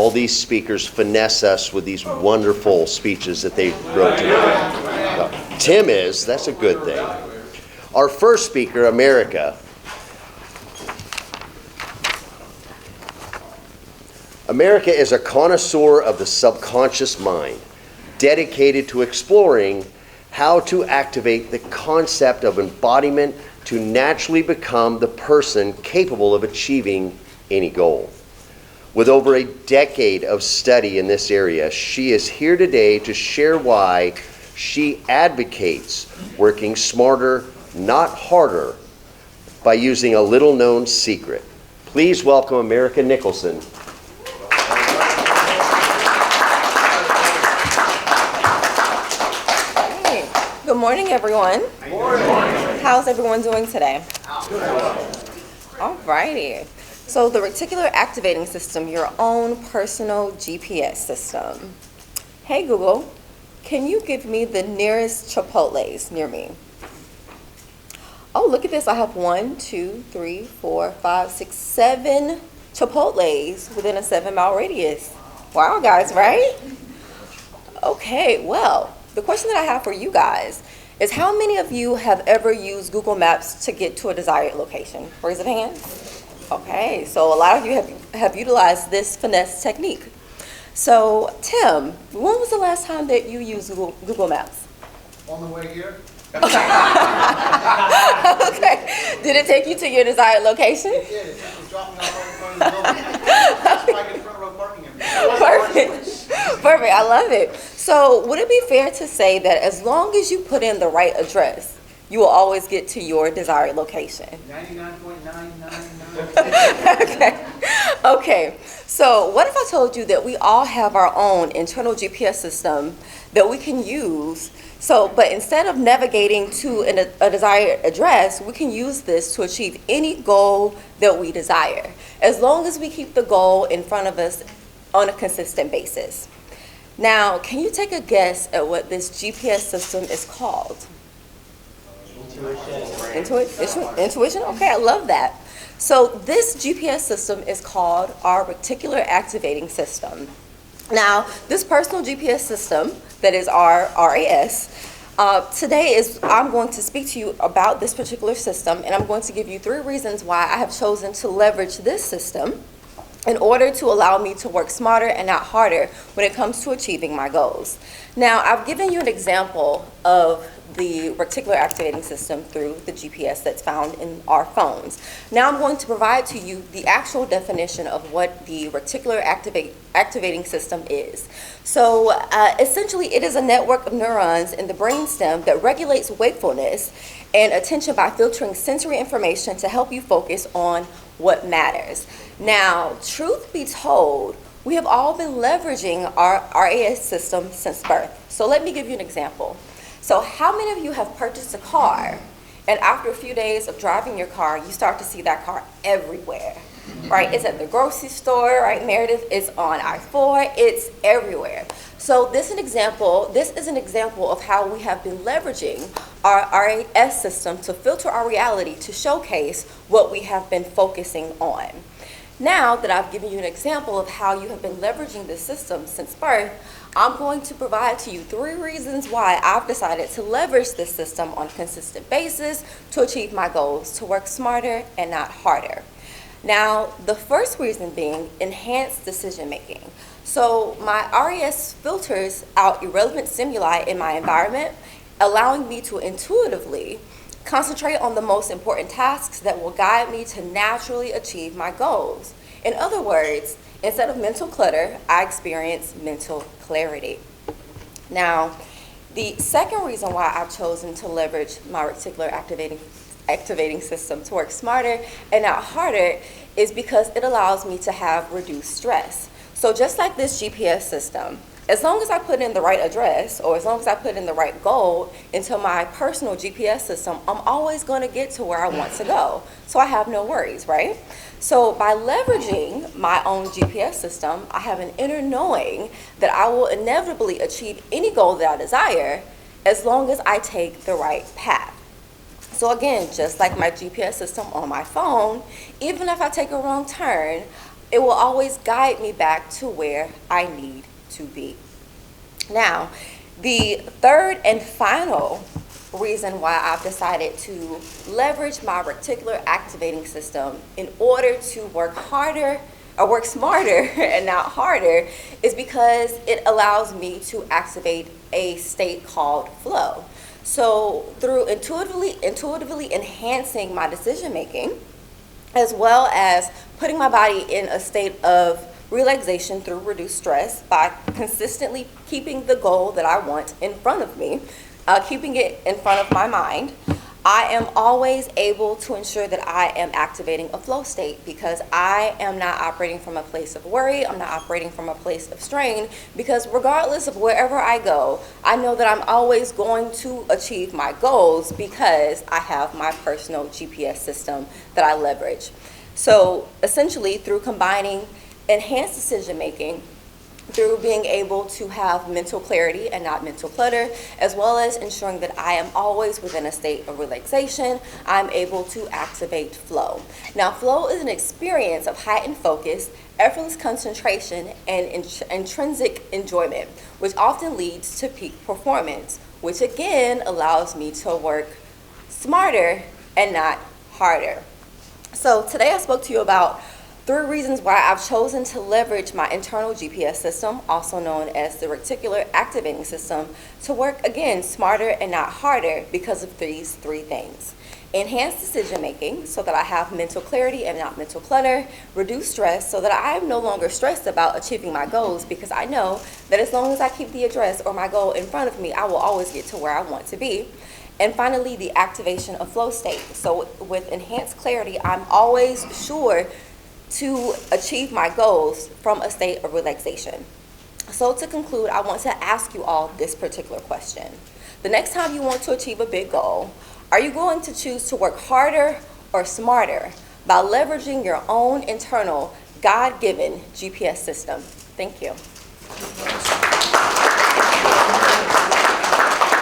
all these speakers finesse us with these wonderful speeches that they wrote today. Tim is, that's a good thing. Our first speaker, Amirica. Amirica is a connoisseur of the subconscious mind, dedicated to exploring how to activate the concept of embodiment to naturally become the person capable of achieving any goal. With over a decade of study in this area, she is here today to share why she advocates working smarter, not harder, by using a little-known secret. Please welcome Amirica Nicholson. Good morning, everyone. Good morning. How's everyone doing today? All righty. So the reticular activating system, your own personal GPS system. Hey, Google, can you give me the nearest Chipotle's near me? Oh, look at this. I have 1, 2, 3, 4, 5, 6, 7 Chipotle's within a 7-mile radius. Wow, guys, right? Okay, well, the question that I have for you guys is how many of you have ever used Google Maps to get to a desired location? Raise a hand. Okay, so a lot of you have utilized this finesse technique. So, Tim, when was the last time that you used Google Maps? On the way here. Okay. Did it take you to your desired location? It did. It was dropping me off right in front of the building. That's why I get front row parking every day. Perfect, I love it. So would it be fair to say that as long as you put in the right address, you will always get to your desired location? 99.999. Okay. So what if I told you that we all have our own internal GPS system that we can use? But instead of navigating to a desired address, we can use this to achieve any goal that we desire, as long as we keep the goal in front of us on a consistent basis. Now, can you take a guess at what this GPS system is called? Intuition? Okay, I love that. So this GPS system is called our reticular activating system. Now, this personal GPS system, that is our RAS, today I'm going to speak to you about this particular system, and I'm going to give you 3 reasons why I have chosen to leverage this system in order to allow me to work smarter and not harder when it comes to achieving my goals. Now, I've given you an example of the reticular activating system through the GPS that's found in our phones. Now I'm going to provide to you the actual definition of what the reticular activating system is. So essentially it is a network of neurons in the brainstem that regulates wakefulness and attention by filtering sensory information to help you focus on what matters. Now, truth be told, we have all been leveraging our RAS system since birth. So let me give you an example. So how many of you have purchased a car, and after a few days of driving your car, you start to see that car everywhere, right? It's at the grocery store, right, Meredith? It's on I-4, it's everywhere. So this is an example of how we have been leveraging our RAS system to filter our reality to showcase what we have been focusing on. Now that I've given you an example of how you have been leveraging this system since birth, I'm going to provide to you 3 reasons why I've decided to leverage this system on a consistent basis to achieve my goals, to work smarter and not harder. Now, the first reason being enhanced decision making. So my RAS filters out irrelevant stimuli in my environment, allowing me to intuitively concentrate on the most important tasks that will guide me to naturally achieve my goals. In other words, instead of mental clutter, I experience mental clarity. Now, the second reason why I've chosen to leverage my reticular activating system to work smarter and not harder is because it allows me to have reduced stress. So just like this GPS system, as long as I put in the right address or as long as I put in the right goal into my personal GPS system, I'm always going to get to where I want to go. So I have no worries, right? So by leveraging my own GPS system, I have an inner knowing that I will inevitably achieve any goal that I desire as long as I take the right path. So again, just like my GPS system on my phone, even if I take a wrong turn, it will always guide me back to where I need to be. Now, the third and final reason why I've decided to leverage my reticular activating system in order to work harder or work smarter and not harder is because it allows me to activate a state called flow. So through intuitively enhancing my decision making, as well as putting my body in a state of relaxation through reduced stress by consistently keeping the goal that I want in front of me, keeping it in front of my mind, I am always able to ensure that I am activating a flow state because I am not operating from a place of worry, I'm not operating from a place of strain, because regardless of wherever I go, I know that I'm always going to achieve my goals because I have my personal GPS system that I leverage. So essentially, through combining enhanced decision making, through being able to have mental clarity and not mental clutter, as well as ensuring that I am always within a state of relaxation, I'm able to activate flow. Now, flow is an experience of heightened focus, effortless concentration, and intrinsic enjoyment, which often leads to peak performance, which again allows me to work smarter and not harder. So today I spoke to you about 3 reasons why I've chosen to leverage my internal GPS system, also known as the reticular activating system, to work, again, smarter and not harder because of these 3 things. Enhanced decision making, so that I have mental clarity and not mental clutter. Reduce stress, so that I am no longer stressed about achieving my goals because I know that as long as I keep the address or my goal in front of me, I will always get to where I want to be. And finally, the activation of flow state. So with enhanced clarity, I'm always sure to achieve my goals from a state of relaxation. So to conclude, I want to ask you all this particular question. The next time you want to achieve a big goal, are you going to choose to work harder or smarter by leveraging your own internal God-given GPS system? Thank you.